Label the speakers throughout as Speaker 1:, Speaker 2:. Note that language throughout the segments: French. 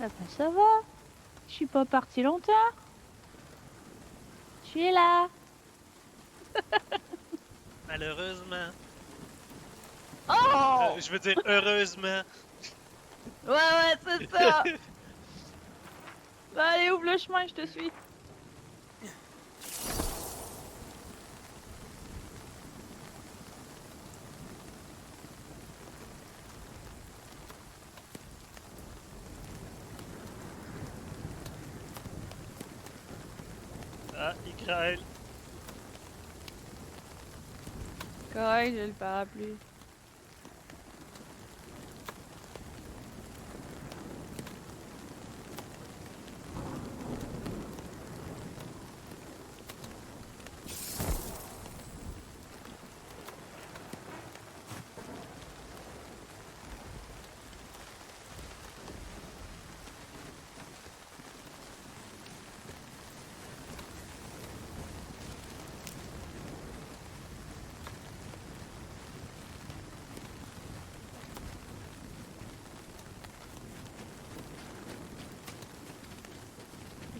Speaker 1: Ah bah ça va. Je suis pas partie longtemps. Je suis là.
Speaker 2: Malheureusement.
Speaker 1: Oh!
Speaker 2: Je veux dire, heureusement.
Speaker 1: Ouais, ouais, c'est ça. Bah, allez, ouvre le chemin, je te suis.
Speaker 2: Ah, il grêle.
Speaker 1: Correct, j'ai le parapluie.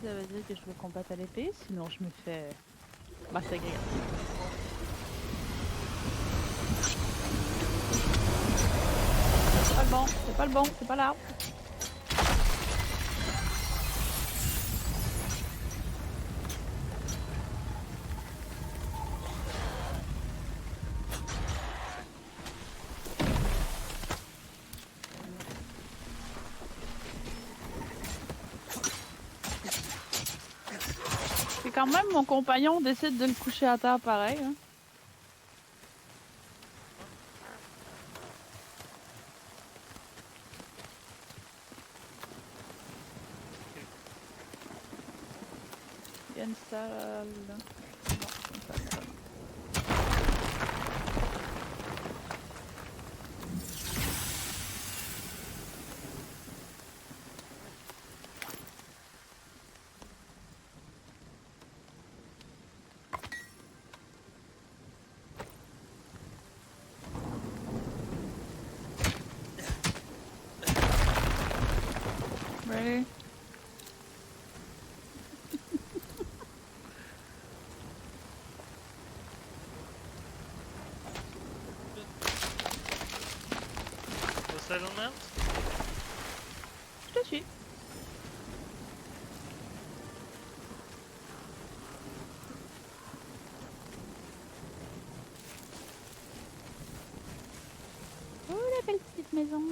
Speaker 1: Ça veut dire que je veux combattre à l'épée, sinon je me fais massacrer. C'est pas le bon, c'est pas le bon, c'est pas l'arbre. Et quand même, mon compagnon décide de le coucher à terre pareil. Hein. Il y a une salle là. Non, une salle là. Ready?
Speaker 2: Au settlement?
Speaker 1: Je te suis. Oh, la belle petite maison.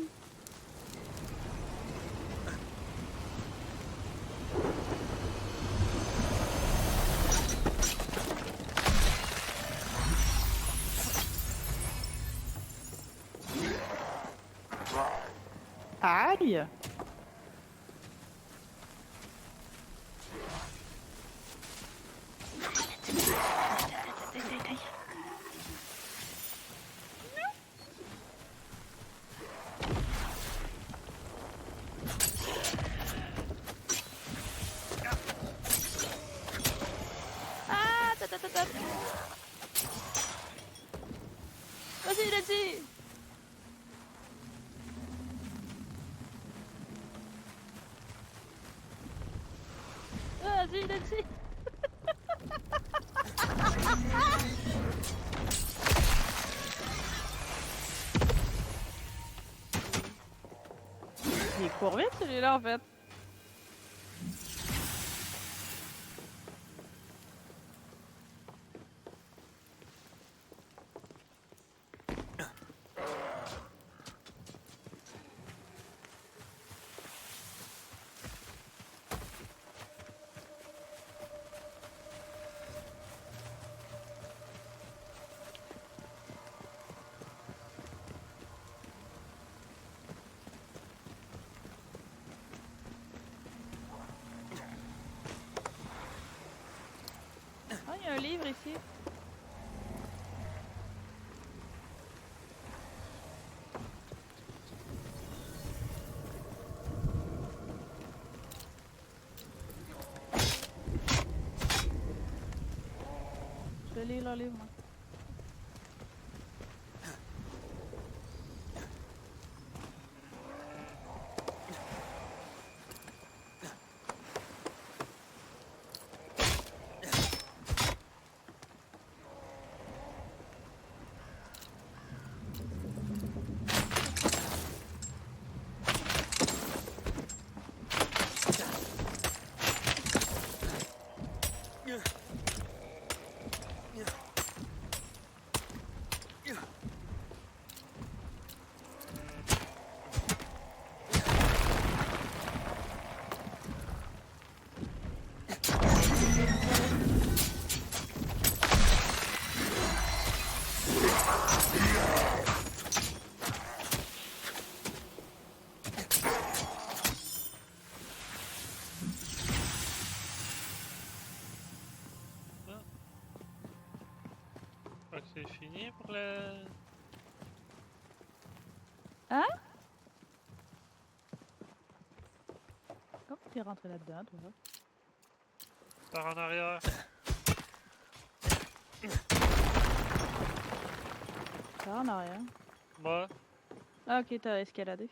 Speaker 1: Aïe! Ah, ta ta ta ta. Vas-y, vas-y. Vas-y, vas-y. Il court vite celui-là en fait. Ah, il y a un livre ici. Je vais lire le livre, moi.
Speaker 2: que c'est fini pour le...
Speaker 1: Oh, t'es rentré là-dedans, toi.
Speaker 2: Par en arrière.
Speaker 1: Par en arrière.
Speaker 2: Moi.
Speaker 1: Ah, ok, t'as escaladé.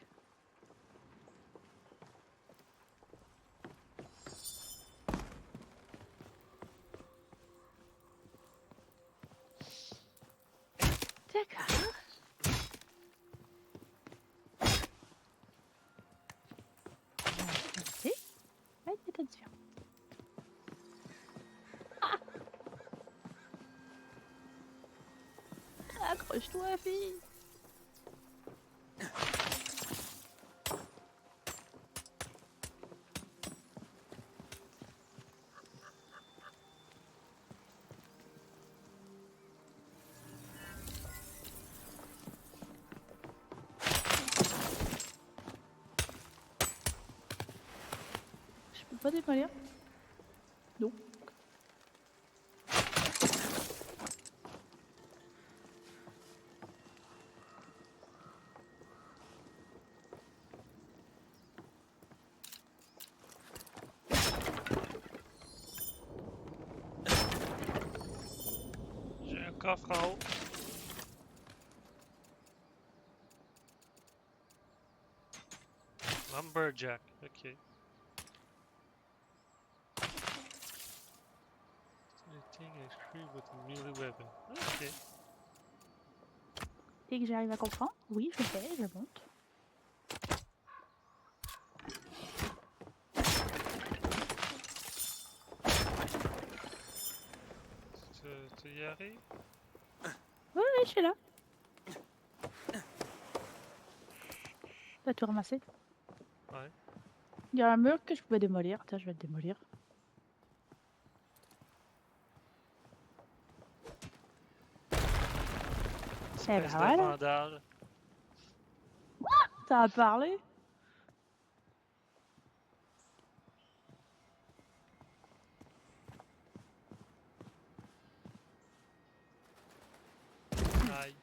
Speaker 1: D'accord. Merci. Ouais, méthode différente. Accroche-toi, fille. Je peux pas démolir? Non.
Speaker 2: J'ai un coffre en haut. Lumberjack, ok. Anything extreme with a melee weapon. Ok.
Speaker 1: Dès que j'arrive à comprendre, oui, je fais, je monte.
Speaker 2: Tu y arrives?
Speaker 1: Oui, oui, je suis là. T'as tout ramassé?
Speaker 2: Ouais.
Speaker 1: Il y a un mur que je pouvais démolir. Tiens, je vais le démolir. Eh ben
Speaker 2: Espèce de
Speaker 1: voilà.
Speaker 2: vandale.
Speaker 1: T'as parlé?
Speaker 2: Aïe.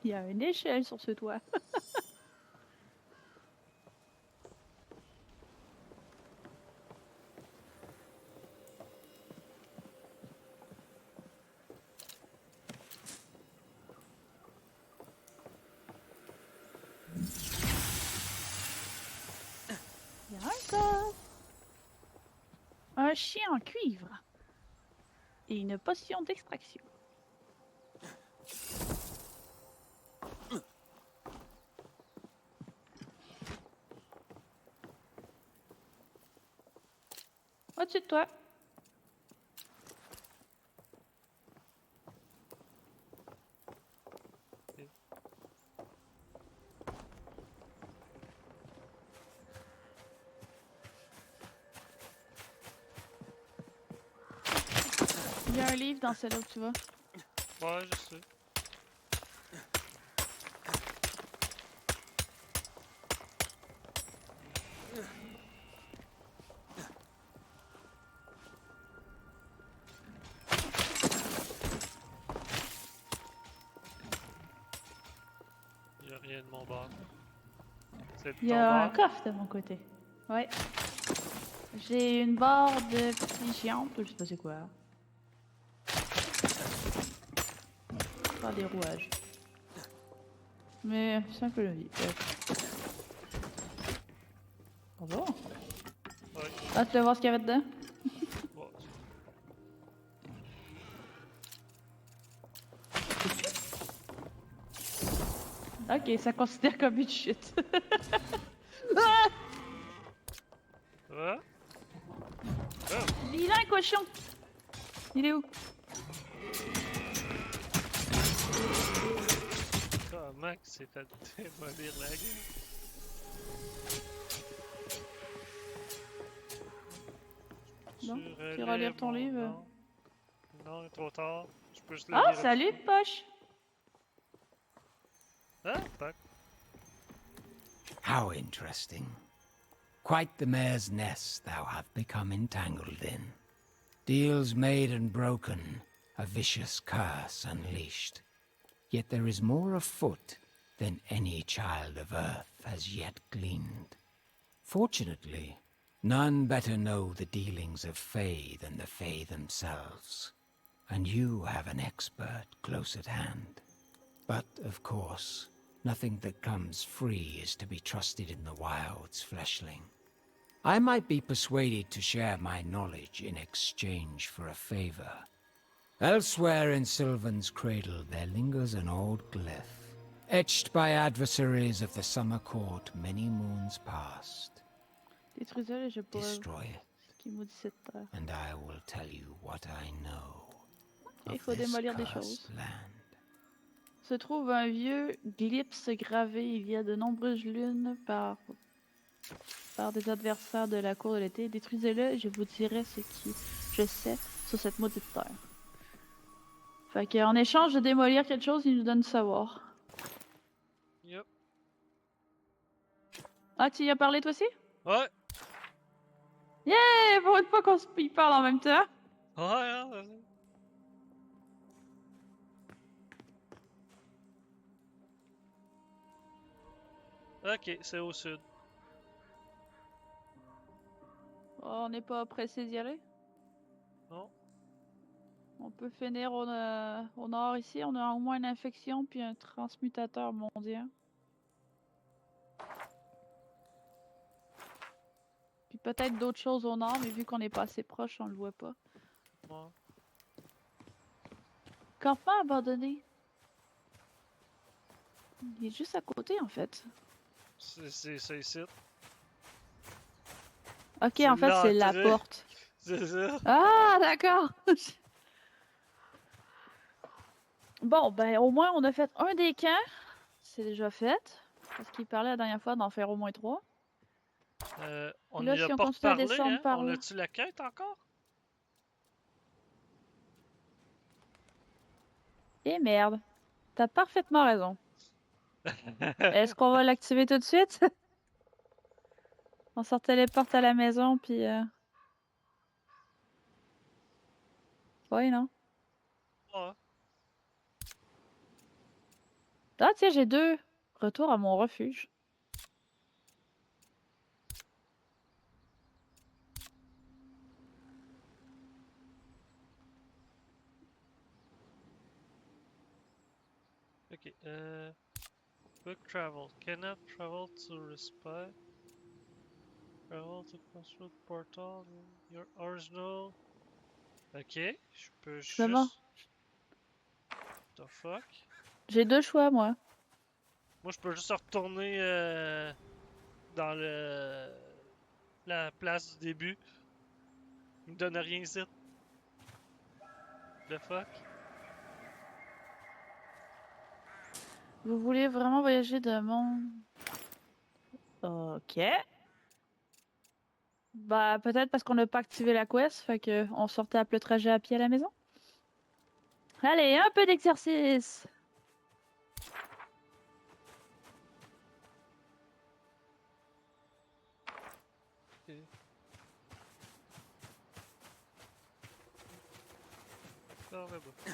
Speaker 1: Il y a une échelle sur ce toit. Il y a un coffre. Un chien en cuivre. Et une potion d'extraction. Au-dessus de toi.
Speaker 2: Ok.
Speaker 1: Il y a un livre dans celle-là où tu vas.
Speaker 2: Ouais, je sais. Y a rien de mon bord. C'est de
Speaker 1: Il y
Speaker 2: ton
Speaker 1: a un
Speaker 2: bord?
Speaker 1: coffre de mon côté. Ouais. J'ai une barre de pigeon. Je sais pas c'est quoi. Pas des rouages. Mais c'est un peu la vie. Bonjour.
Speaker 2: Ouais.
Speaker 1: Ah, tu veux voir ce qu'il y avait dedans?
Speaker 2: Bon.
Speaker 1: Ok, ça considère comme une chute. Ah!
Speaker 2: Ah? Oh!
Speaker 1: Vilain cochon! Il est où?
Speaker 2: Comment que c'est fait démolir la gueule?
Speaker 1: Non,
Speaker 2: Tu
Speaker 1: tu iras lire
Speaker 2: relèves
Speaker 1: ton
Speaker 2: mon
Speaker 1: livre.
Speaker 2: nom? Non, trop tard. Je peux juste le
Speaker 1: Ah,
Speaker 2: lire un petit
Speaker 1: salut,
Speaker 2: peu.
Speaker 1: poche!
Speaker 2: Ah, fuck.
Speaker 3: How interesting. Quite the mare's nest thou have become entangled in. Deals made and broken, a vicious curse unleashed. Yet there is more afoot than any child of Earth has yet gleaned. Fortunately, none better know the dealings of Fae than the Fae themselves. And you have an expert close at hand. But, of course, nothing that comes free is to be trusted in the wilds, fleshling. I might be persuaded to share my knowledge in exchange for a favor. Elsewhere in Sylvan's cradle there lingers an old glyph, etched by adversaries of the Summer Court many moons past.
Speaker 1: Détruisez-le, j'ai pas
Speaker 3: Destroy it,
Speaker 1: ce qui maudit cette terre.
Speaker 3: and I will tell you what I know
Speaker 1: Il
Speaker 3: of
Speaker 1: faut
Speaker 3: this
Speaker 1: démolir des
Speaker 3: cursed
Speaker 1: choses.
Speaker 3: land.
Speaker 1: Se trouve un vieux glypse gravé il y a de nombreuses lunes par des adversaires de la cour de l'été. Détruisez-le et je vous dirai ce qui je sais sur cette maudite terre. Fait qu'en échange de démolir quelque chose, il nous donne du savoir.
Speaker 2: Yup.
Speaker 1: Ah, tu y as parlé toi aussi?
Speaker 2: Ouais!
Speaker 1: Yeah! Pour une fois qu'on y parle en même temps.
Speaker 2: Ouais, hein, vas-y. Ok, c'est au sud.
Speaker 1: Oh, on n'est pas pressé d'y aller.
Speaker 2: Non?
Speaker 1: On peut finir au nord ici. On a au moins une infection puis un transmutateur mondial. Puis peut-être d'autres choses au nord, mais vu qu'on est pas assez proche, on le voit pas.
Speaker 2: Ouais.
Speaker 1: Campement abandonné. Il est juste à côté en fait.
Speaker 2: C'est ça ici.
Speaker 1: Ok,
Speaker 2: C'est
Speaker 1: en fait c'est la
Speaker 2: l'entrée.
Speaker 1: porte.
Speaker 2: C'est ça.
Speaker 1: Ah, d'accord. Bon, ben au moins on a fait un des camps. C'est déjà fait. Parce qu'il parlait la dernière fois d'en faire au moins 3.
Speaker 2: On
Speaker 1: Là,
Speaker 2: y a
Speaker 1: si on
Speaker 2: pas
Speaker 1: continue à
Speaker 2: reparlé,
Speaker 1: descendre
Speaker 2: hein?
Speaker 1: par
Speaker 2: On
Speaker 1: là.
Speaker 2: a-tu la quête encore?
Speaker 1: Eh merde. T'as parfaitement raison. Est-ce qu'on va l'activer tout de suite? On sort téléporte à la maison, puis... Oui, non?
Speaker 2: Ouais.
Speaker 1: Ah, tiens, j'ai 2. Retour à mon refuge.
Speaker 2: Ok, book travel. Cannot travel to respite. Travel to Crossroad Portal. Your original. Ok, je peux
Speaker 1: Comment?
Speaker 2: juste. The fuck?
Speaker 1: J'ai 2 choix, moi.
Speaker 2: Moi, je peux juste retourner dans la place du début. Il me donne rien ici. The fuck?
Speaker 1: Vous voulez vraiment voyager de mon... Ok. Bah, peut-être parce qu'on n'a pas activé la quest, fait que on sortait le trajet à pied à la maison. Allez, un peu d'exercice!
Speaker 2: Ok. Ah, ouais, bah.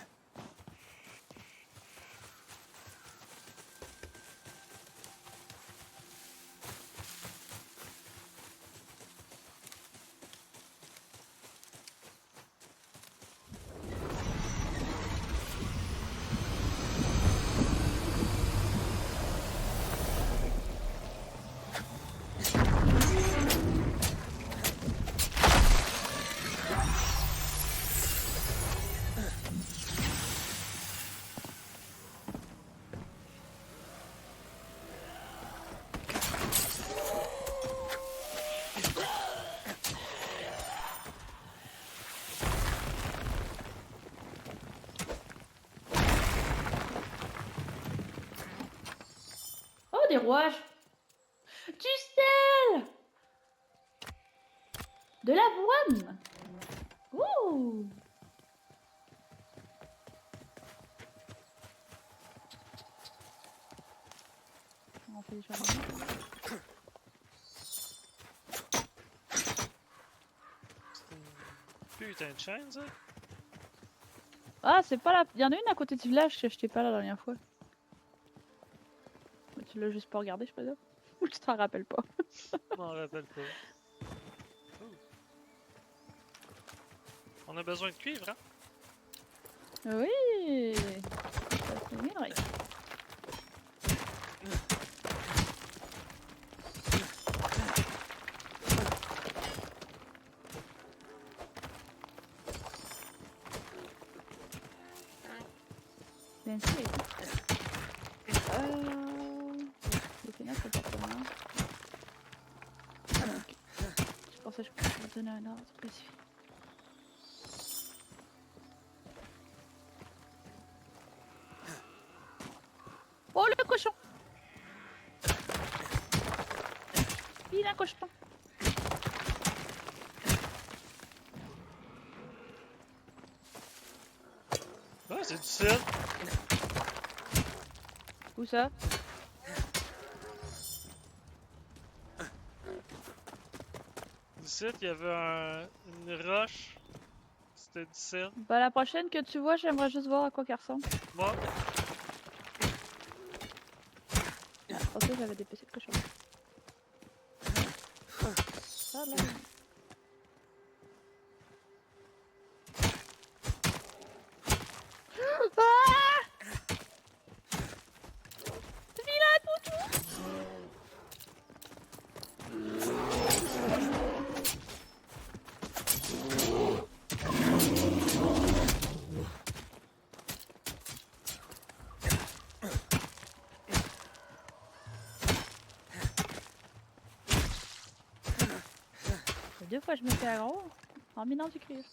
Speaker 1: Oh, des rouages! Du sel! De l'avoine! Ouh! des champignons.
Speaker 2: C'est une putain de chaîne, ça.
Speaker 1: Ah, c'est pas là. Il y en a une à côté du village que j'étais pas là la dernière fois. Mais tu l'as juste pas regardé, je présume. Ou tu t'en rappelles pas.
Speaker 2: Je m'en rappelle pas. Ouh. On a besoin de cuivre, hein?
Speaker 1: Oui! Ça fait bien, ouais. Bien sûr. Les fenêtres, c'est pas pour moi. Ah, ok. Je pensais que je pouvais vous donner un ordre spécifique. Oh, le cochon! Il a un cochon!
Speaker 2: Ah, c'est du sel.
Speaker 1: Où ça?
Speaker 2: Ici, il y avait une roche. C'était du sel.
Speaker 1: Bah, la prochaine que tu vois, j'aimerais juste voir à quoi qu'elle ressemble.
Speaker 2: Bon,
Speaker 1: Je pensais que j'avais des petits cochons. Ah là. Ah! Vilain toutou! Deux fois je me fais aggro en minant du cuivre.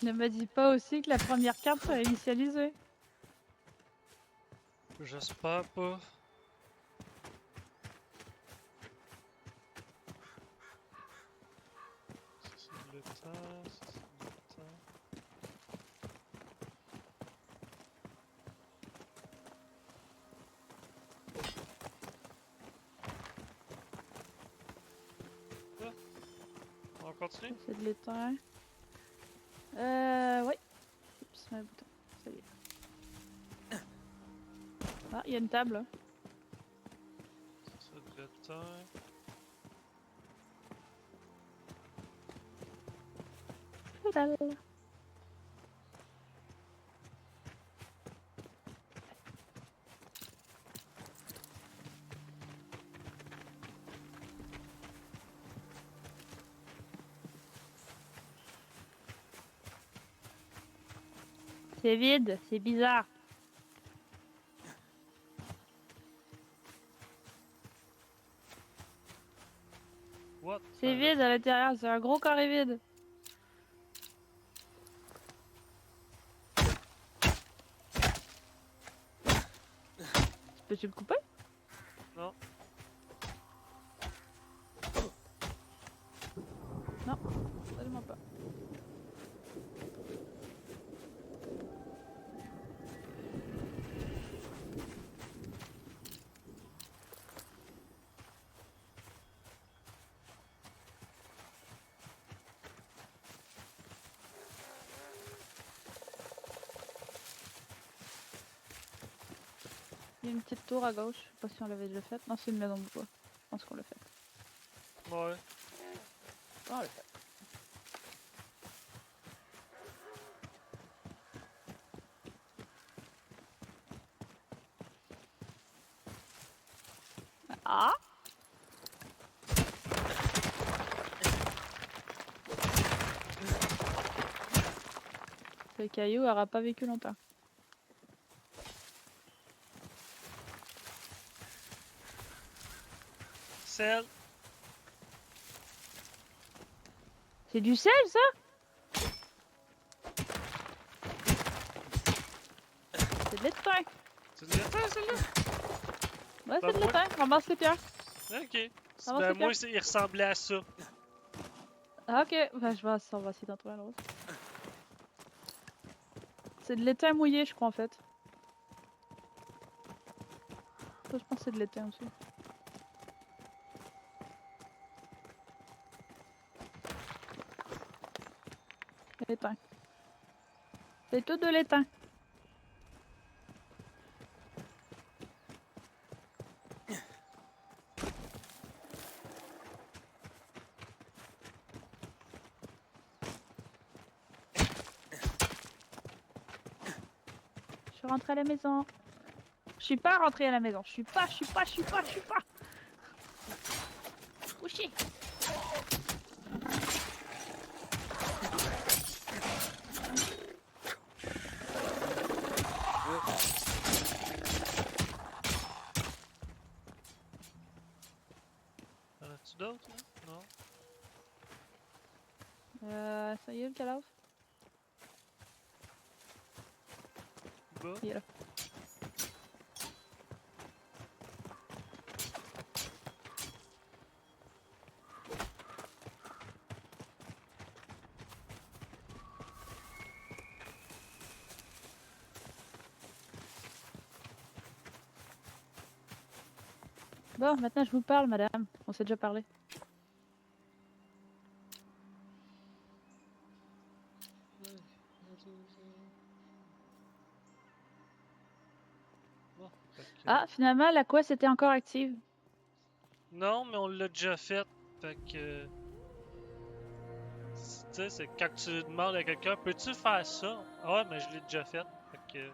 Speaker 1: Ne me dis pas aussi que la première carte sera initialisée.
Speaker 2: j'espère pas. Ça, c'est le temps. Ça, c'est le temps. Ah. On continue?
Speaker 1: C'est de l'étain. Oui. Oups, c'est un bouton. Ça y est. Ah, il y a une table. Là.
Speaker 2: C'est de l'étain.
Speaker 1: Total. C'est vide, c'est bizarre.
Speaker 2: What?
Speaker 1: C'est vide à l'intérieur, c'est un gros carré vide. Peux-tu le couper?
Speaker 2: Non.
Speaker 1: Non, absolument pas. Il y a une petite tour à gauche, je sais pas si on l'avait déjà faite. Non, c'est une maison de bois. Je pense qu'on l'a fait.
Speaker 2: Ouais.
Speaker 1: On l'a fait. Ah! Le caillou aura pas vécu longtemps.
Speaker 2: Sel.
Speaker 1: C'est du sel, ça? C'est de l'étain.
Speaker 2: C'est de l'étain, celle-là?
Speaker 1: Ouais,
Speaker 2: Bah,
Speaker 1: c'est de
Speaker 2: moi-
Speaker 1: l'étain. Ramasse les pierres.
Speaker 2: Ok.
Speaker 1: Ça va,
Speaker 2: Ben,
Speaker 1: c'est
Speaker 2: moi,
Speaker 1: bien.
Speaker 2: il ressemblait à ça.
Speaker 1: Ah, ok, ben, on va essayer d'en trouver un autre. C'est de l'étain mouillé, je crois, en fait. Ça, je pense que c'est de l'étain aussi. L'étain. C'est tout de l'étain. Je suis rentrée à la maison. Je suis pas rentrée à la maison. Je suis pas. Couché.
Speaker 2: Y'en a-tu d'autres, là? Non?
Speaker 1: Ça y est, le cadavre?
Speaker 2: Bas?
Speaker 1: Il est là. Bon, maintenant je vous parle, madame. On s'est déjà parlé.
Speaker 2: Bon, fait que...
Speaker 1: Ah, finalement, la quest était encore active.
Speaker 2: Non, mais on l'a déjà fait. Fait que... Tu sais, c'est quand tu demandes à quelqu'un, peux-tu faire ça? Ah ouais, mais je l'ai déjà fait. Fait que...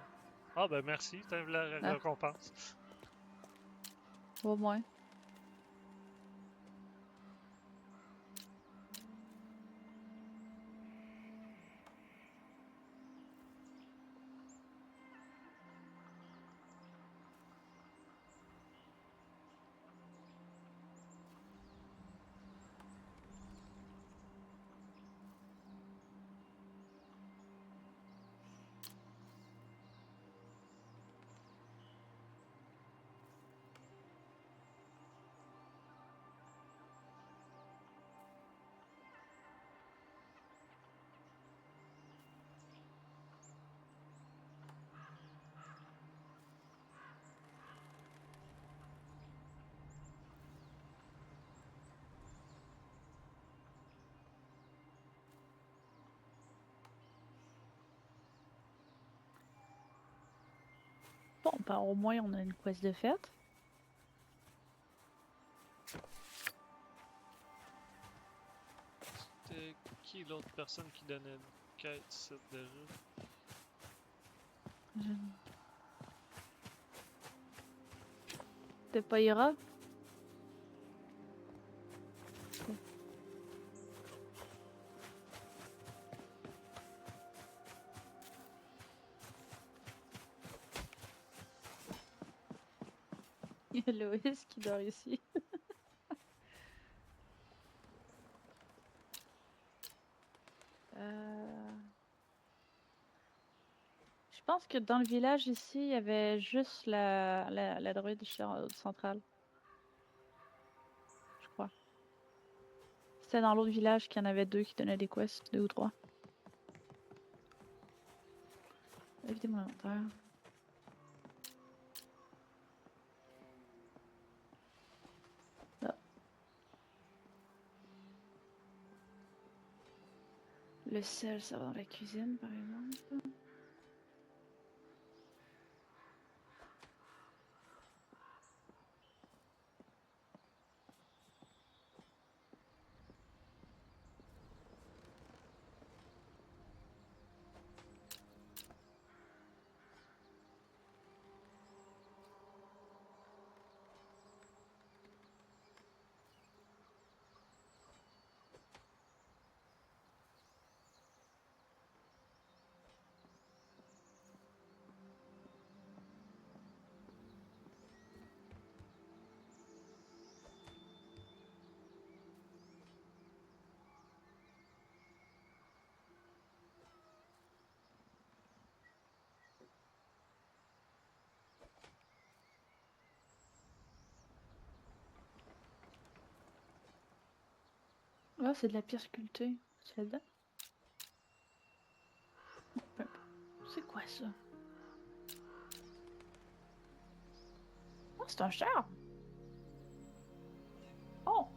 Speaker 2: Ah ben merci, t'as eu la
Speaker 1: Ah,
Speaker 2: récompense.
Speaker 1: au moins. Bon, ben au moins on a une quest de fête.
Speaker 2: C'était qui l'autre personne qui donnait une quête, ça, déjà?
Speaker 1: T'es pas ira? Il y a Loïs qui dort ici. Je pense que dans le village ici, il y avait juste la druide centrale. Je crois. C'était dans l'autre village qu'il y en avait deux qui donnaient des quests, deux ou trois. Évitez mon inventaire. Là. Le sel, ça va dans la cuisine, par exemple. Ah, c'est de la pierre sculptée. C'est là-dedans? C'est quoi ça? Oh, c'est un char! Oh!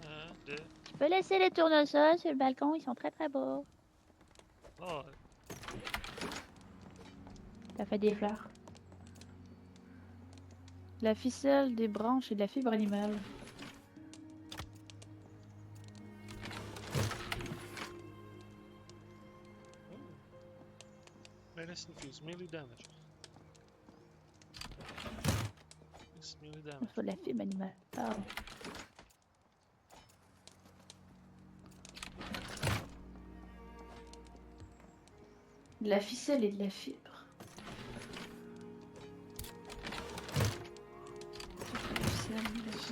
Speaker 2: Un, deux.
Speaker 1: Tu peux laisser les tournesols sur le balcon, ils sont très très beaux.
Speaker 2: Oh,
Speaker 1: Ça fait des fleurs. La ficelle, des branches et de la fibre animale.
Speaker 2: menace infuse, melee damage. It's melee
Speaker 1: Il
Speaker 2: damage.
Speaker 1: faut de la fibre animale. Pardon. De la ficelle et de la fibre.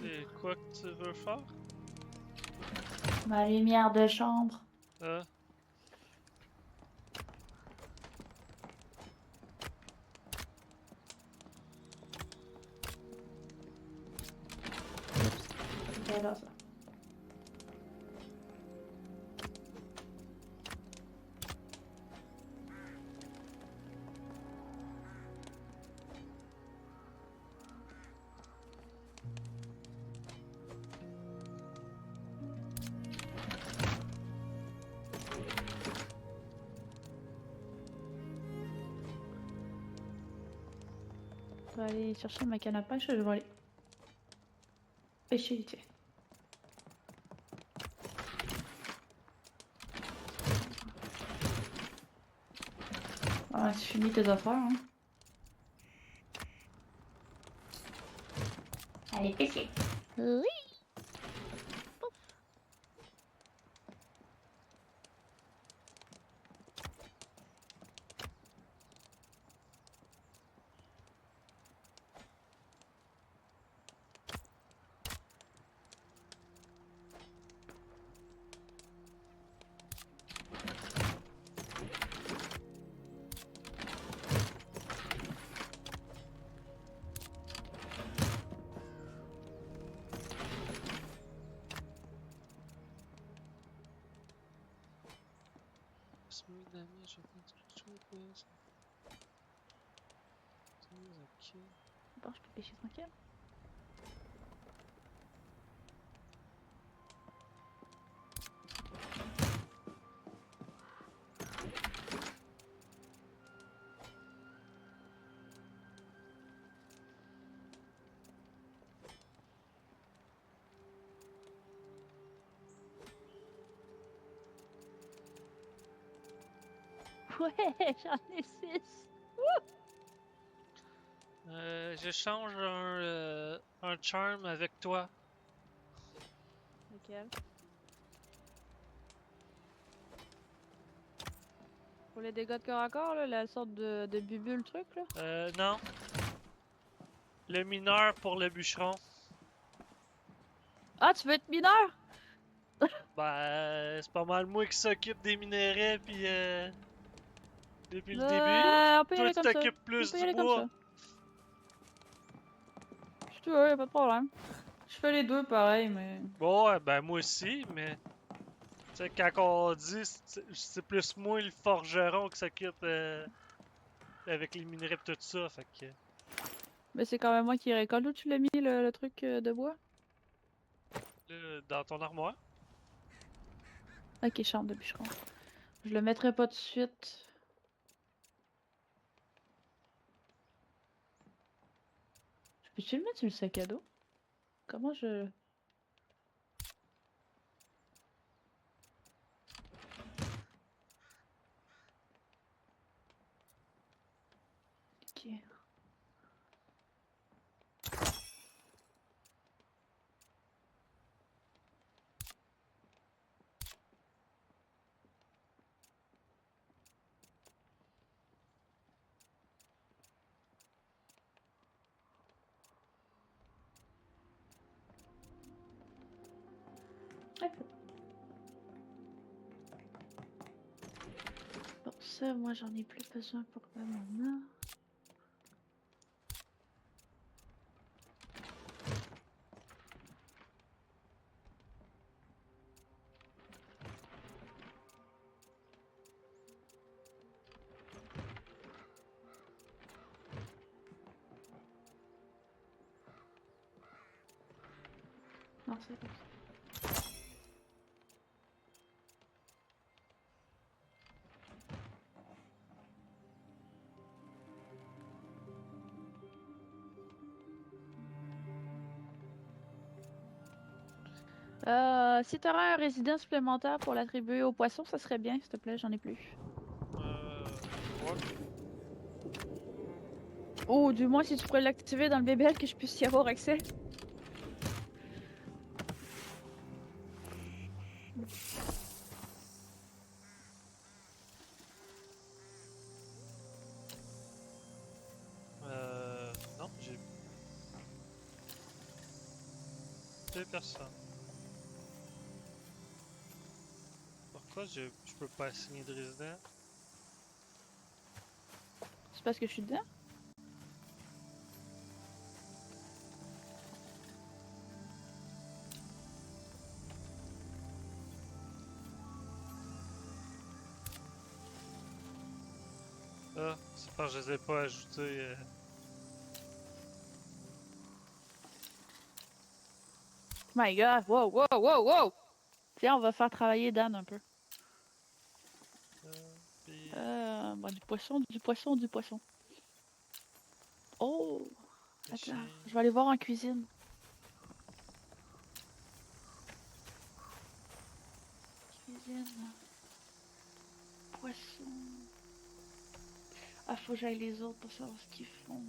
Speaker 2: C'est quoi que tu veux faire?
Speaker 1: Ma lumière de chambre.
Speaker 2: Ah,
Speaker 1: J'adore ça. Je vais aller chercher ma canne à pêche, je vais aller pêcher vite fait. Ah, tu finis tes affaires, hein. Allez, pêcher. Oui.
Speaker 2: it's melee damage. I think it's this. Ok.
Speaker 1: Bon, je peux pêcher tranquille. Ouais, j'en ai 6.
Speaker 2: J'échange un charm avec toi.
Speaker 1: Lequel? Pour les dégâts de corps à corps, là, la sorte de bubule truc, là.
Speaker 2: Non. Le mineur pour le bûcheron.
Speaker 1: Ah, tu veux être mineur?
Speaker 2: Ben, c'est pas mal moi qui s'occupe des minerais puis depuis le début.
Speaker 1: On peut y
Speaker 2: Toi,
Speaker 1: aller
Speaker 2: tu
Speaker 1: comme ça.
Speaker 2: t'occupes
Speaker 1: On
Speaker 2: plus
Speaker 1: peut y
Speaker 2: du
Speaker 1: aller comme
Speaker 2: bois.
Speaker 1: ça. Si tu veux, y'a pas de problème. Je fais les deux pareil, mais.
Speaker 2: Bon, ouais, ben moi aussi, mais tu sais, quand on dit, c'est plus moi le forgeron qui s'occupe avec les minerais pis tout ça, fait que.
Speaker 1: Mais c'est quand même moi qui récolte. Où tu l'as mis le truc de bois?
Speaker 2: Là, dans ton armoire.
Speaker 1: Ok, chambre de bûcheron. Je le mettrai pas tout de suite. Peux-tu le mettre sur le sac à dos? Comment je... Ok. Hop. Bon, ça, moi, j'en ai plus besoin pour le moment. Non, c'est pas ça. Si t'aurais un résident supplémentaire pour l'attribuer aux poissons, ça serait bien, s'il te plaît, j'en ai plus.
Speaker 2: Ouais.
Speaker 1: Ou du moins, si tu pourrais l'activer dans le bébel, que je puisse y avoir accès.
Speaker 2: Non, j'ai 2 personnes. Pourquoi je peux pas assigner de résident?
Speaker 1: C'est parce que je suis dedans?
Speaker 2: Ah, c'est parce que je les ai pas ajoutés.
Speaker 1: My god, wow, wow, wow, wow! Tiens, on va faire travailler Dan un peu.
Speaker 2: Puis,
Speaker 1: Bon, du poisson, du poisson, du poisson. Oh! Attends,
Speaker 2: machine.
Speaker 1: je vais aller voir en cuisine. Cuisine. Poisson. Ah, faut que j'aille les autres pour savoir ce qu'ils font.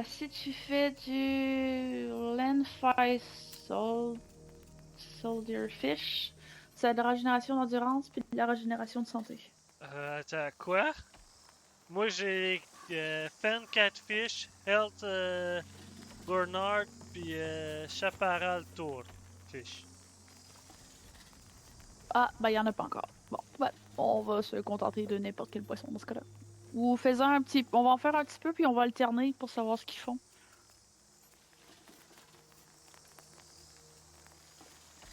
Speaker 1: Si tu fais du Landfire Soldier Fish, ça a de la régénération d'endurance puis de la régénération de santé.
Speaker 2: Attends, quoi? Moi j'ai Fan Catfish, Health Bernard, puis Chaparral Tour Fish.
Speaker 1: Ah, bah, il y en a pas encore. Bon, bah, on va se contenter de n'importe quel poisson dans ce cas-là. Ou faisant un petit... On va en faire un petit peu, puis on va alterner pour savoir ce qu'ils font.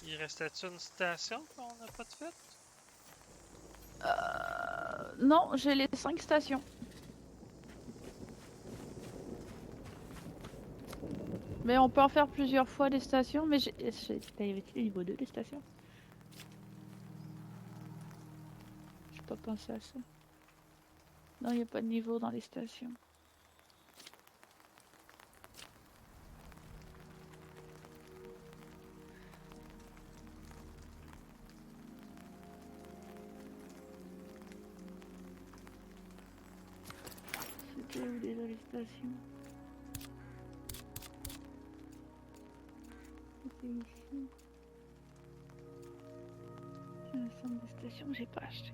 Speaker 2: Il restait-tu une station qu'on n'a pas de fait?
Speaker 1: Non, j'ai les 5 stations. Mais on peut en faire plusieurs fois des stations, mais j'ai... Il y avait niveau 2 des stations? J'ai pas pensé à ça. Non, il n'y a pas de niveau dans les stations. C'était où déjà les stations? C'était ici. J'ai un centre de station que j'ai pas acheté.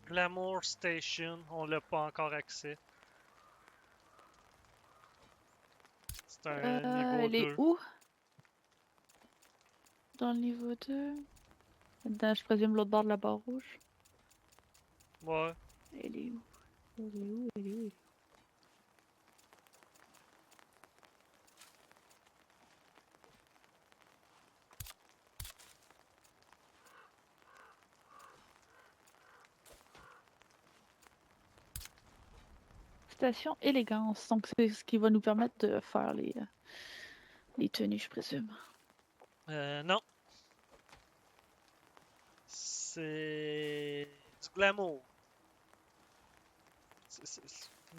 Speaker 2: Glamour Station, on l'a pas encore accès. C'est un niveau
Speaker 1: Elle est
Speaker 2: 2.
Speaker 1: où? Dans le niveau 2? Dans, je présume l'autre bord de la barre rouge.
Speaker 2: Ouais.
Speaker 1: Elle est où? Elle est où? Elle est où? Station élégance. Donc c'est ce qui va nous permettre de faire les tenues, je présume.
Speaker 2: Non. C'est du glamour.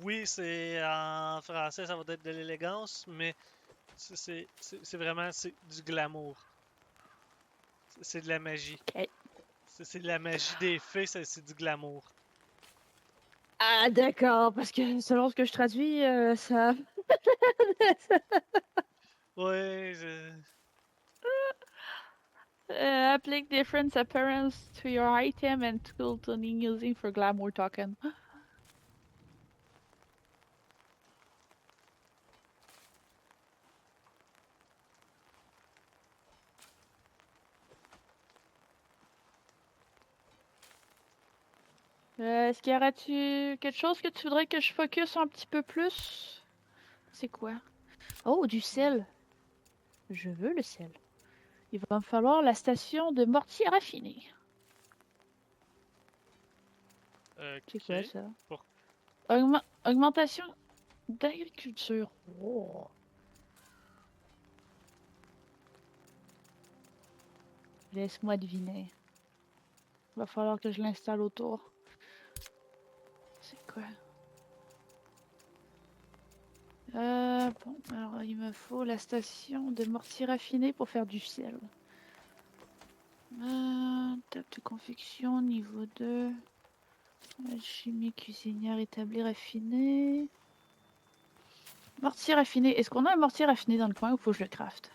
Speaker 2: Oui, c'est en français, ça va être de l'élégance, mais c'est vraiment du glamour. C'est de la magie.
Speaker 1: Ok.
Speaker 2: C'est de la magie des fées, c'est du glamour.
Speaker 1: Ah d'accord, parce que selon ce que je traduis, ça...
Speaker 2: Ouais,
Speaker 1: applique different appearance to your item and tool tuning using for glamour token. Est-ce qu'il y aurait-tu quelque chose que tu voudrais que je focus un petit peu plus? C'est quoi? Oh, du sel. Je veux le sel. Il va me falloir la station de mortier raffiné. C'est quoi
Speaker 2: Ok.
Speaker 1: ça?
Speaker 2: Pour-
Speaker 1: Augmentation d'agriculture. Oh. Laisse-moi deviner. Va falloir que je l'installe autour. C'est quoi? Bon, alors il me faut la station de mortier raffiné pour faire du sel. Table de confection, niveau 2. Chimie cuisinière établie raffiné. Mortier raffiné. Est-ce qu'on a un mortier raffiné dans le coin ou faut que je le crafte?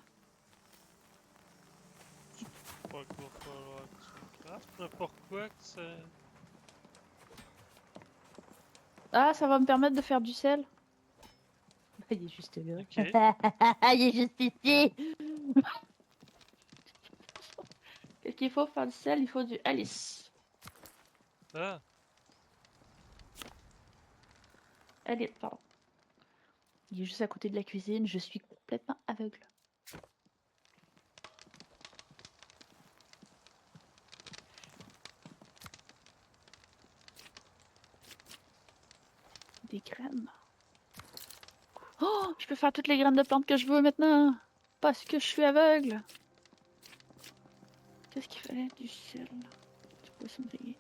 Speaker 2: Pas qu'il va falloir que tu le craftes, mais pourquoi que ça.
Speaker 1: Ah, ça va me permettre de faire du sel? Il est juste là.
Speaker 2: Ok.
Speaker 1: Il est juste ici. Qu'est-ce qu'il faut pour faire du sel? Il faut du Alice.
Speaker 2: Ah,
Speaker 1: Alice, pardon. Il est juste à côté de la cuisine. Je suis complètement aveugle. Des graines. Oh, je peux faire toutes les graines de plantes que je veux maintenant. Parce que je suis aveugle. Qu'est-ce qu'il fallait? Du sel. Du poisson grillé.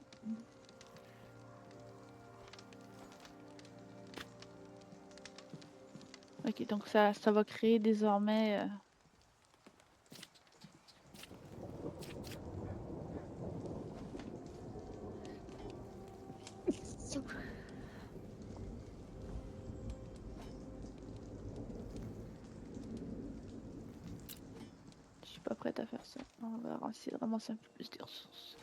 Speaker 1: Ok, donc ça va créer désormais... Je suis pas prête à faire ça. On va essayer de ramasser un peu plus de ressources.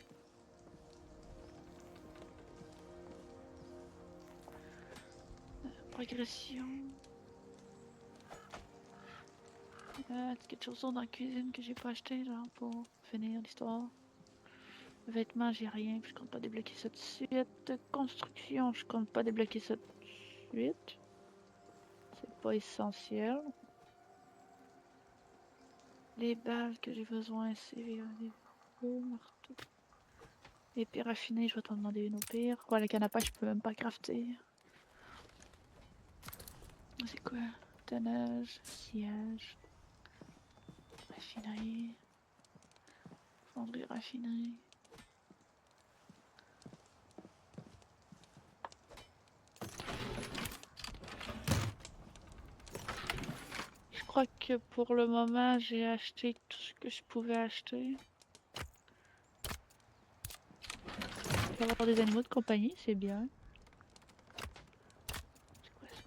Speaker 1: Progression. Quelque chose dans la cuisine que j'ai pas acheté là pour finir l'histoire. Vêtements, j'ai rien, puis je compte pas débloquer ça tout de suite. Construction, je compte pas débloquer ça tout de suite. C'est pas essentiel. Les balles que j'ai besoin, c'est des marteaux. Épée raffinée, je vais t'en demander une au pire. Quoi, la canne à pêche, je peux même pas crafter. C'est quoi? Tonnage, sillage, raffinerie, fonderie raffinerie. Je crois que pour le moment, j'ai acheté tout ce que je pouvais acheter. Je peux avoir des animaux de compagnie, c'est bien. C'est quoi ça?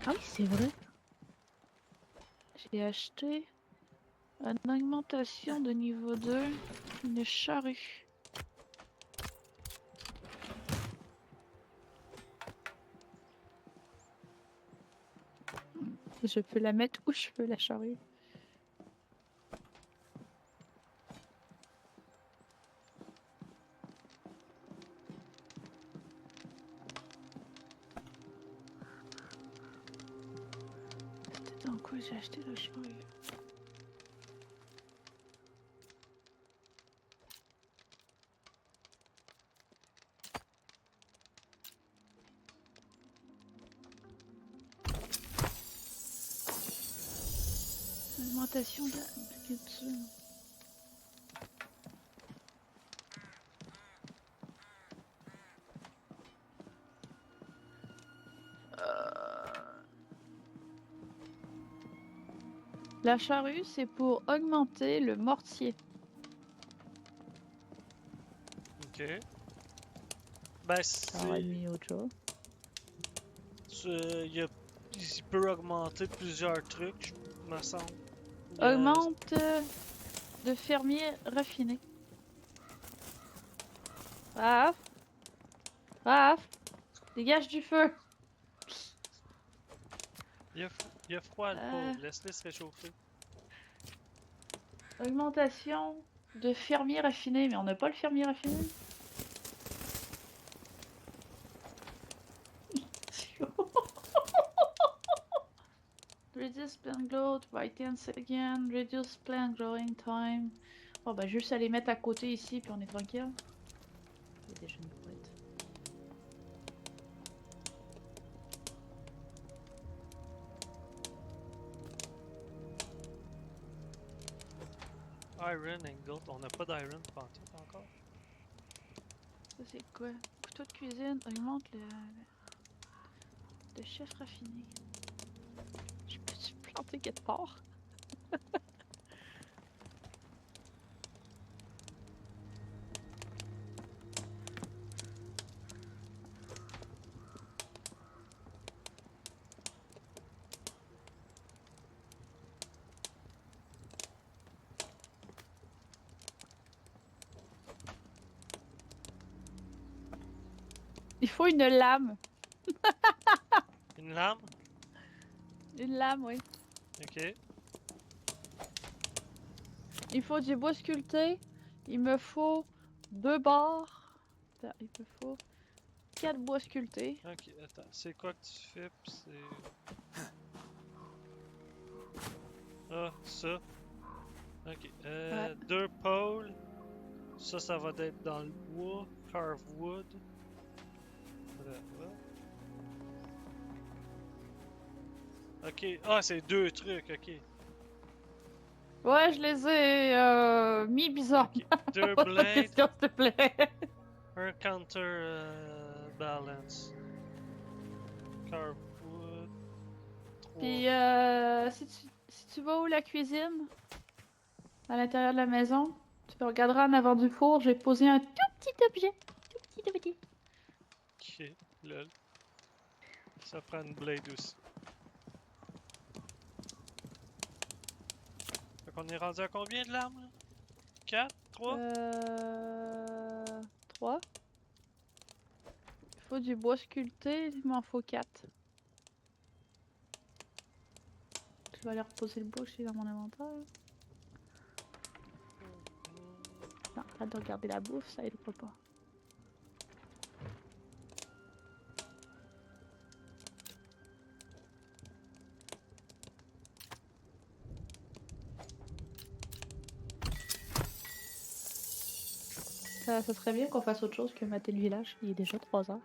Speaker 1: Ah oui, c'est vrai. J'ai acheté une augmentation de niveau 2, une charrue. Je peux la mettre où je veux, la charrue. C'était dans quoi j'ai acheté la charrue? Augmentation d'agriculture. La charrue, c'est pour augmenter le mortier.
Speaker 2: ok. Ben,
Speaker 1: Ça aurait mis autre chose.
Speaker 2: il peut augmenter plusieurs trucs, me semble.
Speaker 1: Augmente de fermier raffiné. Raph, Raph, dégage du feu.
Speaker 2: Il a froid, le
Speaker 1: Euh.
Speaker 2: pauvre. Laisse-le se réchauffer.
Speaker 1: Augmentation de fermier raffiné, mais on n'a pas le fermier raffiné. Je veux this plant growth by 10 seconds, reduce plant growing time. Bon, ben, juste à les mettre à côté ici, puis on est tranquille. Il y a déjà une boîte.
Speaker 2: Iron Ingot. On n'a pas d'iron pantoute encore.
Speaker 1: Ça, c'est quoi? Couteau de cuisine augmente le chef raffiné. Je peux-tu planter quelque part? Il faut une lame.
Speaker 2: Une lame?
Speaker 1: Une lame, oui.
Speaker 2: Ok.
Speaker 1: Il faut du bois sculpté. Il me faut 2 barres. Attends, il me faut 4 bois sculptés.
Speaker 2: Ok, attends. C'est quoi que tu fais? Pis c'est. Ah, ça. Ok.
Speaker 1: Ouais.
Speaker 2: 2 pôles. Ça va être dans le bois. Carve wood. Ok. Ah, c'est 2 trucs. Ok.
Speaker 1: Ouais, je les ai mis bizarre.
Speaker 2: Ok. 2
Speaker 1: Pose la
Speaker 2: blades.
Speaker 1: question, s'il te plaît.
Speaker 2: Un counter balance. Carve wood. 3.
Speaker 1: Puis, si tu vas où la cuisine, à l'intérieur de la maison, tu regarderas en avant du four, j'ai posé un tout petit objet. Tout petit.
Speaker 2: Ok. Lol. Ça prend une blade aussi. Fait qu'on est rendu à combien de lames là? 4? 3?
Speaker 1: 3. Il faut du bois sculpté, il m'en faut 4. Je vais aller reposer le bois aussi dans mon inventaire. Non, arrête de regarder la bouffe, ça aidera pas. Ça serait bien qu'on fasse autre chose que mater le village, il est déjà 3 heures.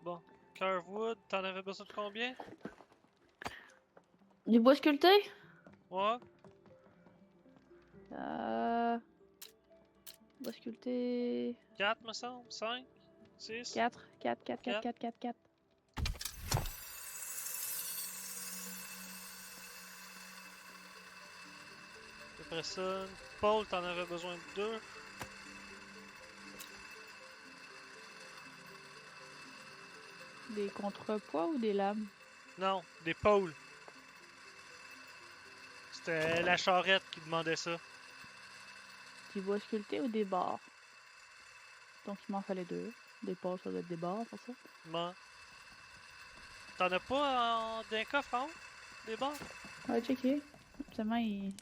Speaker 2: Bon. Carve wood, t'en avais besoin de combien?
Speaker 1: Du bois sculpté?
Speaker 2: Ouais?
Speaker 1: Bois sculpté...
Speaker 2: 4 me semble? 5? 6?
Speaker 1: 4.
Speaker 2: Après ça, Paul, t'en avais besoin de 2?
Speaker 1: Des contrepoids ou des lames?
Speaker 2: Non, des pôles. C'était la charrette qui demandait ça.
Speaker 1: Du bois sculpté ou des barres? Donc il m'en fallait 2. Des barres, ça doit être des barres pour ça.
Speaker 2: Bon. T'en as pas d'un coffre en haut? Des barres?
Speaker 1: Ouais, checker. Seulement il...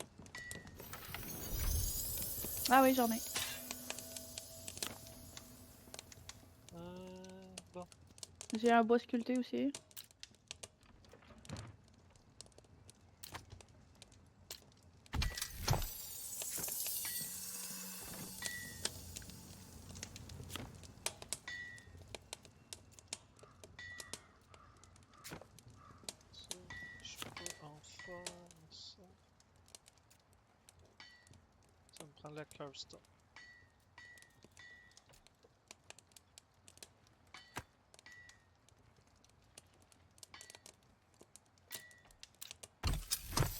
Speaker 1: Ah oui, j'en ai.
Speaker 2: Bon.
Speaker 1: J'ai un bois sculpté aussi.
Speaker 2: Ça, je peux en faire ça. Ça me prend la curve stone.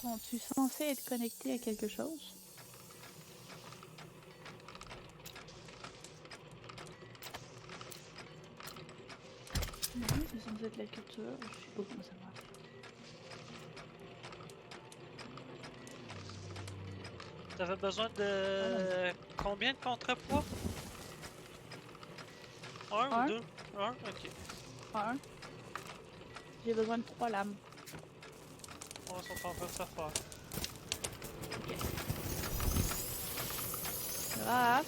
Speaker 1: Sont-tu censés être connectés à quelque chose? Non, c'est censé être la culture. Je sais pas comment ça marche.
Speaker 2: T'avais besoin de combien de contrepoids? Un ou
Speaker 1: Un.
Speaker 2: 2? Un? Ok.
Speaker 1: Un. J'ai besoin de 3 lames.
Speaker 2: On va s'en faire ça faire.
Speaker 1: Ah.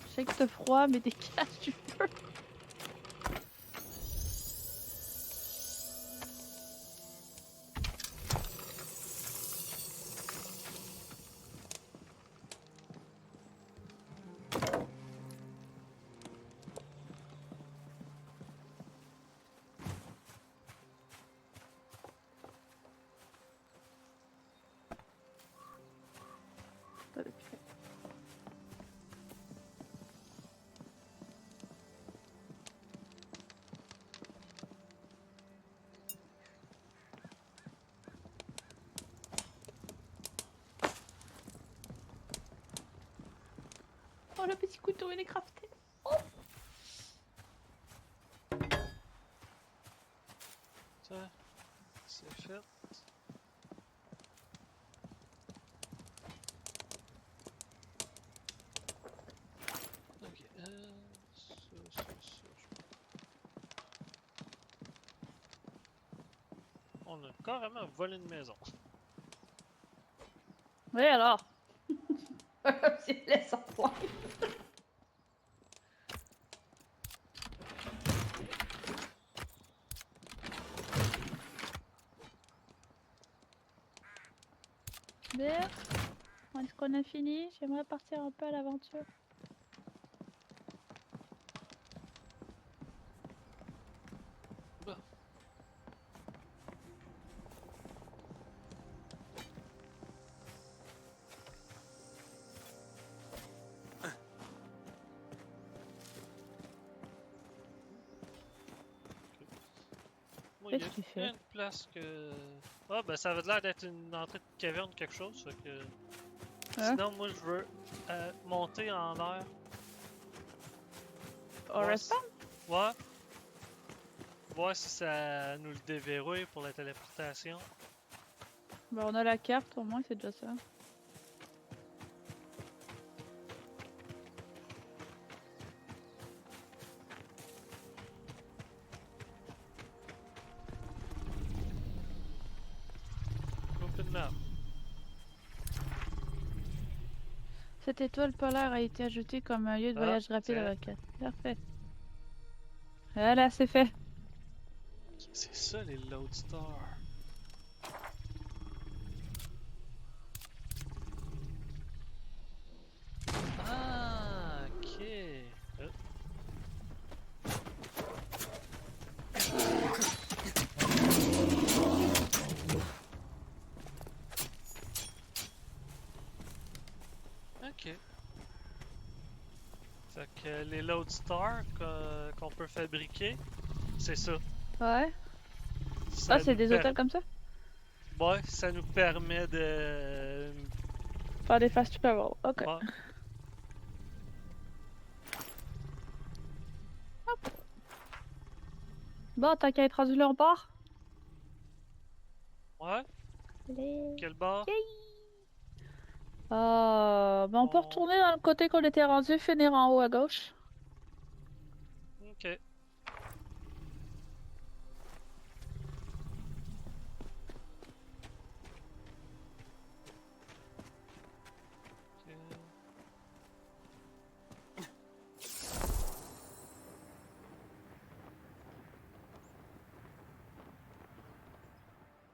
Speaker 1: Je sais que t'as froid, mais dégage du feu. Pas de piquet. Oh, le petit couteau, il est crafté.
Speaker 2: Ça, c'est fait. Ok, ça. On a carrément volé une maison.
Speaker 1: Oui, alors. C'est laisse en point. Bien. Est-ce qu'on a fini? J'aimerais partir un peu à l'aventure.
Speaker 2: Bah. Moi, il y
Speaker 1: Qu'est-ce que tu
Speaker 2: a
Speaker 1: fais?
Speaker 2: une place que. Ah, ben ça avait l'air d'être une entrée de caverne, quelque chose. Fait que.
Speaker 1: Hein?
Speaker 2: Sinon, moi, je veux monter en l'air.
Speaker 1: Au
Speaker 2: Ouais,
Speaker 1: respawn?
Speaker 2: Ouais. Voir si ça nous le déverrouille pour la téléportation.
Speaker 1: Bah, on a la carte, au moins, c'est déjà ça.
Speaker 2: Open map.
Speaker 1: Cette étoile polaire a été ajoutée comme un lieu de
Speaker 2: Ah,
Speaker 1: voyage rapide à
Speaker 2: tiens.
Speaker 1: la carte. Parfait. Voilà, c'est fait.
Speaker 2: C'est ça les Lodestars. Ah, ok. Ok. Fait que les Lodestars qu'on peut fabriquer, c'est ça.
Speaker 1: Ouais.
Speaker 2: Ça
Speaker 1: Ah, c'est
Speaker 2: nous
Speaker 1: des
Speaker 2: per-
Speaker 1: hôtels comme ça?
Speaker 2: Ouais, ça nous permet de.
Speaker 1: Faire des fast travel. Ok.
Speaker 2: Ouais.
Speaker 1: Bon, t'as qu'à être rendu là, on part.
Speaker 2: Ouais.
Speaker 1: Allez.
Speaker 2: Quel bar?
Speaker 1: Yay! Bah on peut
Speaker 2: On...
Speaker 1: retourner dans le côté qu'on était rendu, finir en haut à gauche.
Speaker 2: Ok. Ok.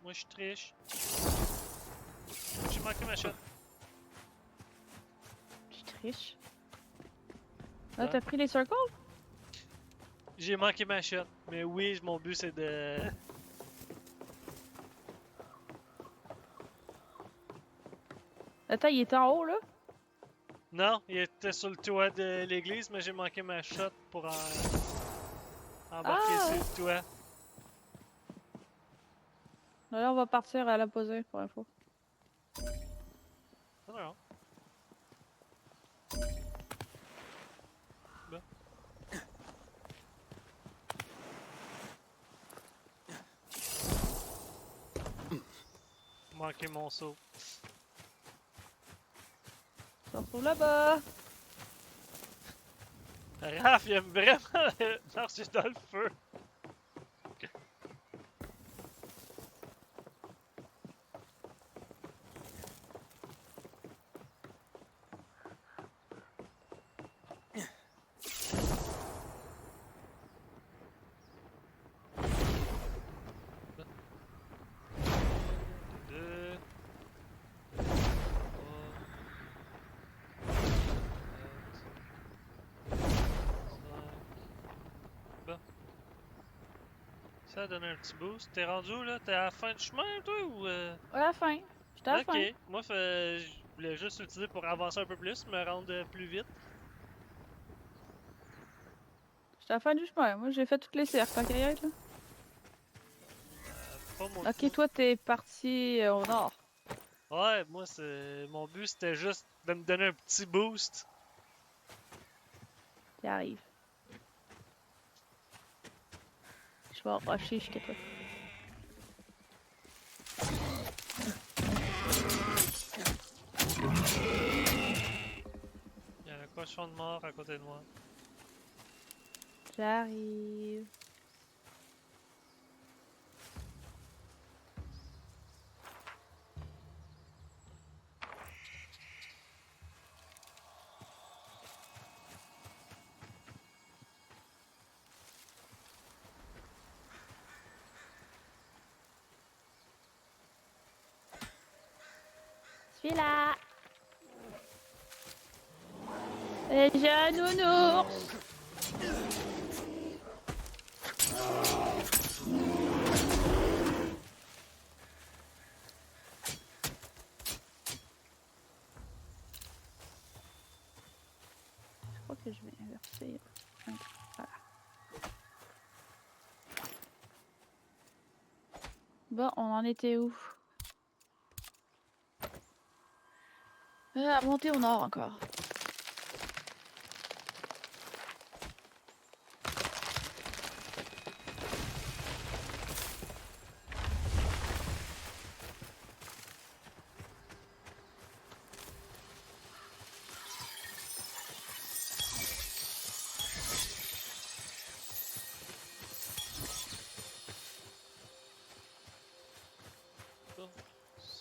Speaker 2: Moi je triche. J'ai manqué ma shot.
Speaker 1: Tu triches. Ah,
Speaker 2: Ouais.
Speaker 1: t'as pris les circles?
Speaker 2: J'ai manqué ma shot. Mais oui, mon but c'est de.
Speaker 1: Attends, il était en haut, là?
Speaker 2: Non, il était sur le toit de l'église, mais j'ai manqué ma shot pour embarquer
Speaker 1: Ah,
Speaker 2: sur
Speaker 1: ouais.
Speaker 2: le toit.
Speaker 1: Là, on va partir à la poser, pour info.
Speaker 2: Non, non. Bon. Manqué mon saut.
Speaker 1: On se retrouve là-bas.
Speaker 2: Raph, il aime vraiment marcher dans le feu. Deux. Bon. Ça a donné un petit boost. T'es rendu où là? T'es à la fin du chemin toi ou
Speaker 1: À la fin. J'étais à la fin.
Speaker 2: Ok. Moi voulais juste l'utiliser pour avancer un peu plus, me rendre plus vite.
Speaker 1: J'étais à la fin du chemin. Moi, j'ai fait toutes les cercles, tant qu'à y être, là.
Speaker 2: Pas mon
Speaker 1: Ok, toi, t'es parti au nord.
Speaker 2: Ouais, moi, mon but, c'était juste de me donner un petit boost.
Speaker 1: J'arrive. Je vais rusher jusqu'à toi.
Speaker 2: Il y a un cochon de mort à côté de moi.
Speaker 1: J'arrive. Je suis là. Et j'ai un nounours. Je crois que je vais inverser. Voilà. Bon, on en était où? À monter au nord encore.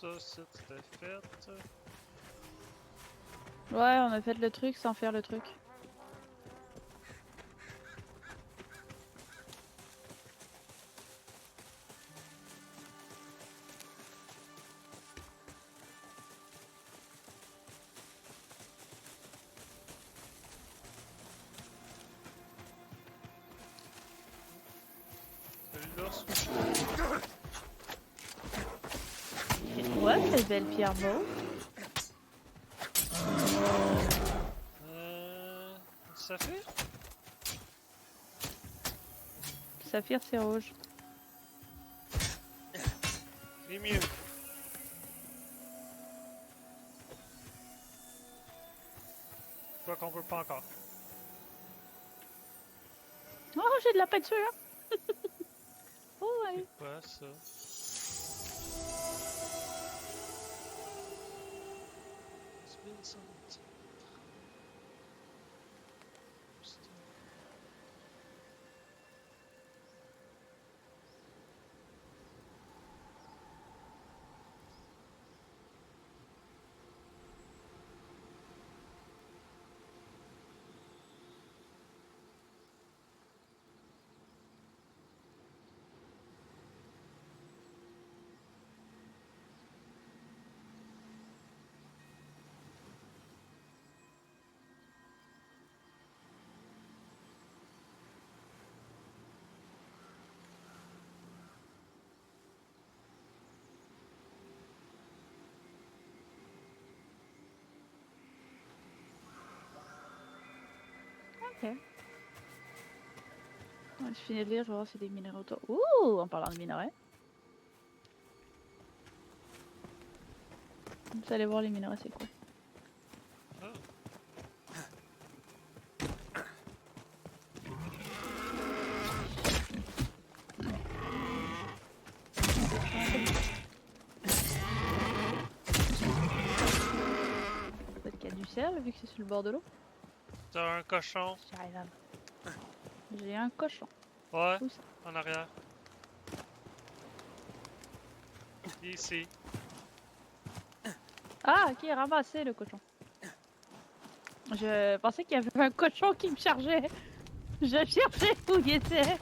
Speaker 2: Ça, c'était fait.
Speaker 1: Ouais, on a fait le truc sans faire le truc.
Speaker 2: Celui-là,
Speaker 1: Ouais, cette belle pierre mauve.
Speaker 2: Saphir?
Speaker 1: Saphir, c'est rouge.
Speaker 2: C'est mieux. Quoi qu'on peut pas encore.
Speaker 1: Oh, j'ai de la peinture! Oh, ouais.
Speaker 2: C'est quoi ça? Spin summit.
Speaker 1: Ok. Ouais, je finis de lire, je vais voir si c'est des minéraux autour. Ouh, en parlant de minerais. Vous allez voir les minerais, c'est quoi.
Speaker 2: Ah.
Speaker 1: Peut-être qu'il y a du sel vu que c'est sur le bord de l'eau.
Speaker 2: T'as un cochon.
Speaker 1: J'arrive là. J'ai un cochon.
Speaker 2: Ouais,
Speaker 1: Où ça?
Speaker 2: en arrière. Ici.
Speaker 1: Ah, ok, ramassé le cochon. Je pensais qu'il y avait un cochon qui me chargeait. Je cherchais où il était.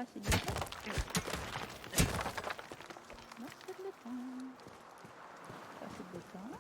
Speaker 1: assez de temps. Pas assez de temps. Pas assez de temps.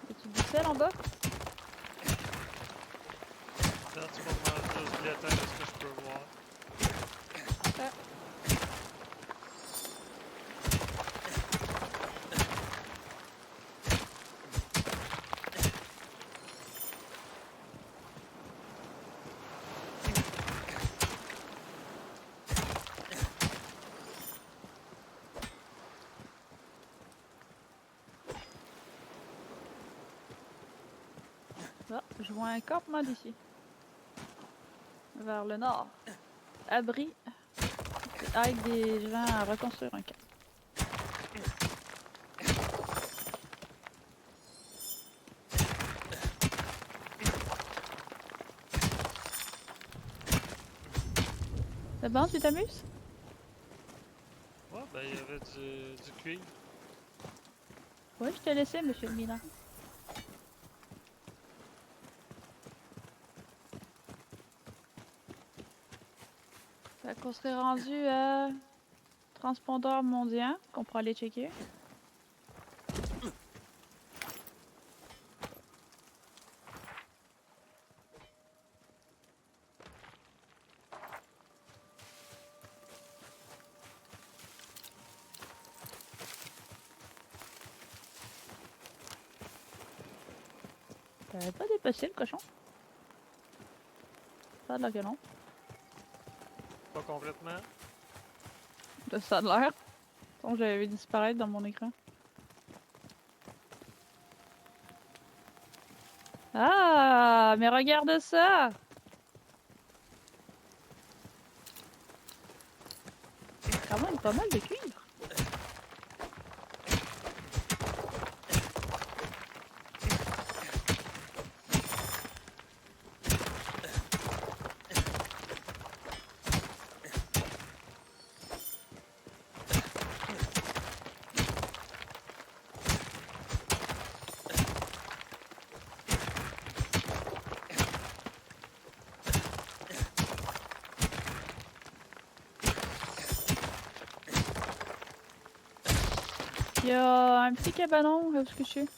Speaker 1: As-tu du sel en bas?
Speaker 2: Là, tu vas manger juste le temps de ce que je peux voir.
Speaker 1: Ah. Ah, je vois un campement d'ici. Vers le nord. Abri. Qui aide des gens à reconstruire un camp. C'est bon, tu t'amuses?
Speaker 2: Ouais, ben il y avait du cuivre.
Speaker 1: Oui, je t'ai laissé, monsieur le mineur. Fait qu'on serait rendu à transpondeur mondial, qu'on pourra aller checker. T'avais pas dépassé le cochon? Ça a l'air que non.
Speaker 2: Pas complètement.
Speaker 1: Ça a l'air. Sinon, j'avais vu disparaître dans mon écran. Ah, mais regarde ça! Quand même pas mal de cuivre. Il y a un petit cabanon où est-ce que je suis.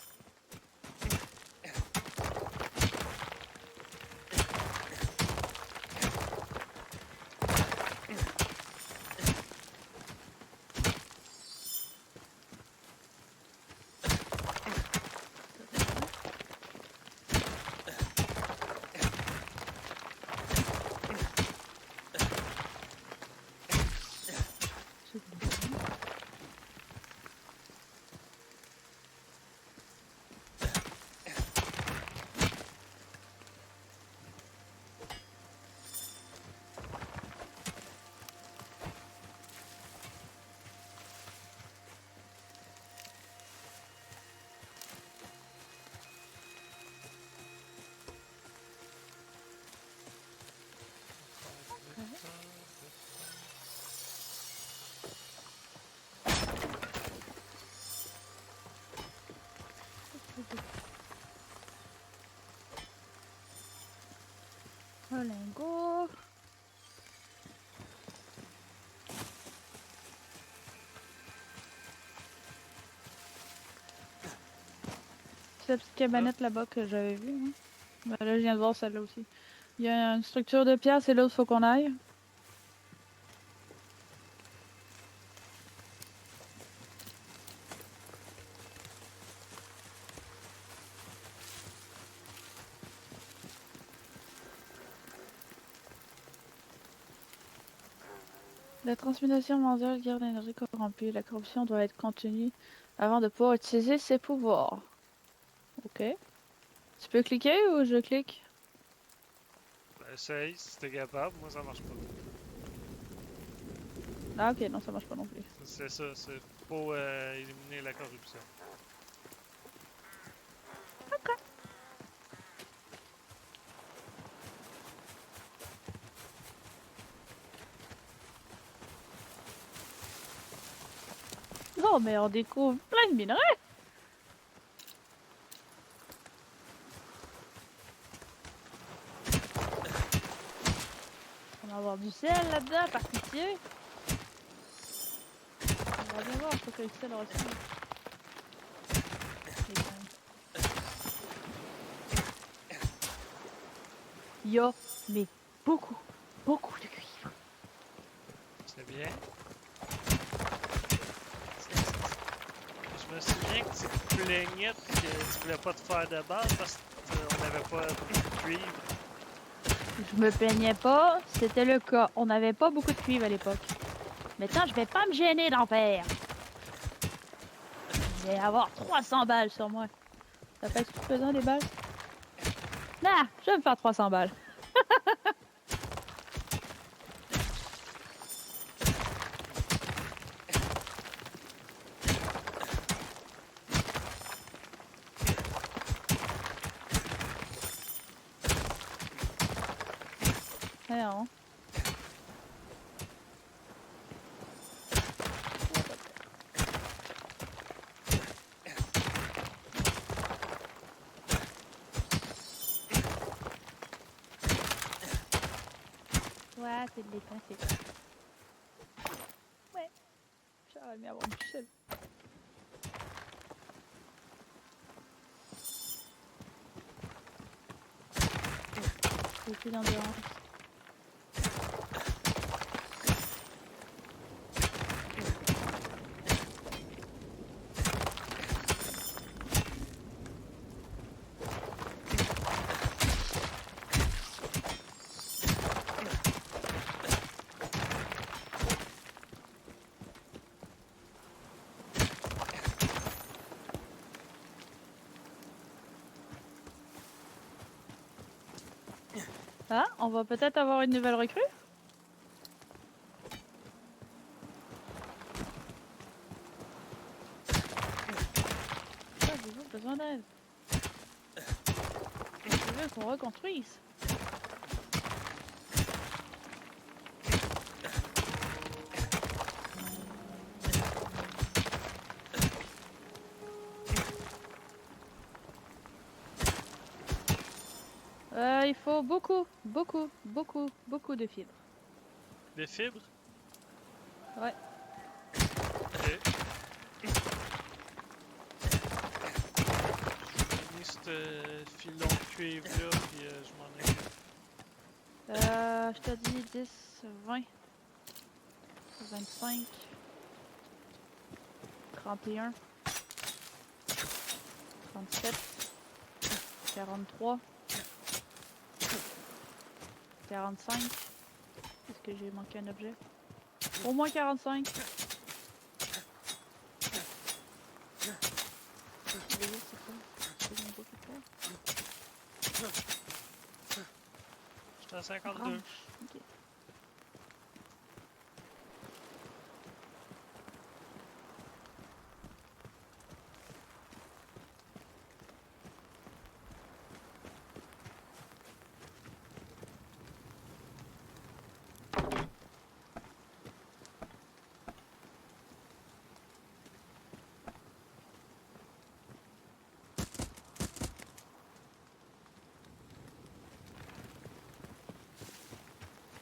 Speaker 1: Un lingot. C'est la petite cabanette là-bas que j'avais vue. Hein. Ben là, je viens de voir celle-là aussi. Il y a une structure de pierre, c'est là où il faut qu'on aille. La transmutation mondiale garde l'énergie corrompue. La corruption doit être contenue avant de pouvoir utiliser ses pouvoirs. Ok. Tu peux cliquer ou je clique?
Speaker 2: Ben, essaye si t'es capable. Moi, ça marche pas.
Speaker 1: Ah ok, non ça marche pas non plus.
Speaker 2: C'est ça, c'est faut éliminer la corruption.
Speaker 1: Non mais on découvre plein de minerais! On va avoir du sel là-dedans, par pitié! On va bien voir ce que le sel ressemble. Il y a, mais beaucoup, beaucoup de cuivre.
Speaker 2: C'est bien. Je me souviens que tu te plaignais que tu voulais pas te faire de base parce qu'on n'avait pas de cuivre.
Speaker 1: Je me plaignais pas, c'était le cas. On n'avait pas beaucoup de cuivre à l'époque. Maintenant, je vais pas me gêner d'en faire. Je vais avoir 300 balles sur moi. Ça fait tout pesant des balles? Nah, je vais me faire 300 balles. Non. Ouais, c'est de l'étain, c'est ça. Ouais. J'aurais aimé avoir du sel. C'est plus d'endurance. Ah, on va peut-être avoir une nouvelle recrue? Ah, j'ai besoin d'aide. Je veux qu'on reconstruise. Il faut beaucoup, beaucoup, beaucoup, beaucoup de fibres.
Speaker 2: Des fibres?
Speaker 1: Ouais.
Speaker 2: Ok. J'ai mis ce filon de cuivre là, puis je m'en ai.
Speaker 1: Je te dis 10, 20, 25, 31, 37, 43, 45. Est-ce que j'ai manqué un objet? Au moins 45.
Speaker 2: J'étais à 52.
Speaker 1: Ok.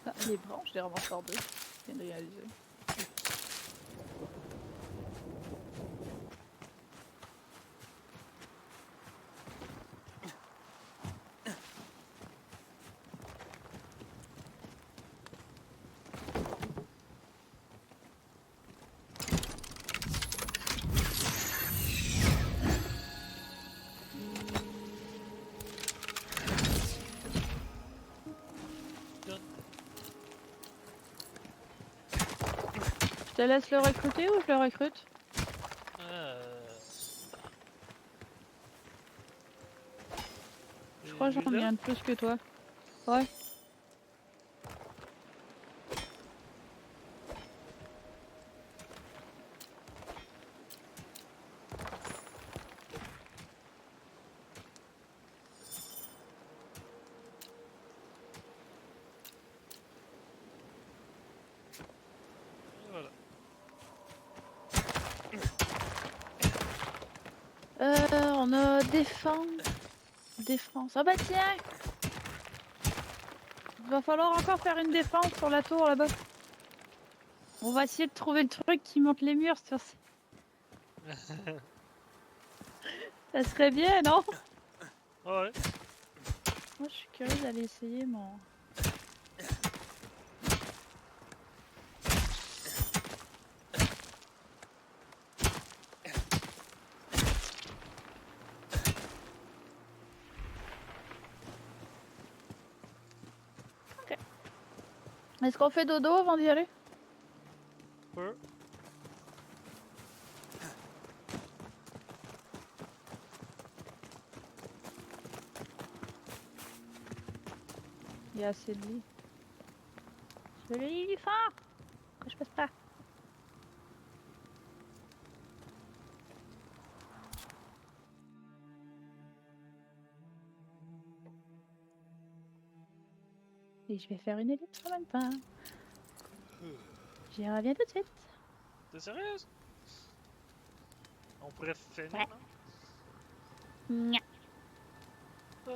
Speaker 1: Ah, les branches, je les ramasse par deux. Je viens de réaliser. Je te laisse le recruter ou je le recrute? crois que j'en ai
Speaker 2: Celui-là?
Speaker 1: un de plus que toi. Ouais.
Speaker 2: Et voilà.
Speaker 1: On a défense. Défense. Ah bah tiens! Il va falloir encore faire une défense sur la tour là-bas. On va essayer de trouver le truc qui monte les murs. Ça serait bien, non?
Speaker 2: Ouais.
Speaker 1: Moi, je suis curieuse d'aller essayer mon. Ok. Est-ce qu'on fait dodo avant d'y aller?
Speaker 2: Peu.
Speaker 1: Il y a assez de lit. Je veux le lit du fort! Que je passe pas. Et je vais faire une ellipse en même temps. J'y reviens tout de suite.
Speaker 2: T'es sérieuse? On pourrait finir,
Speaker 1: Ouais.
Speaker 2: non?
Speaker 1: Nya.
Speaker 2: Ouais.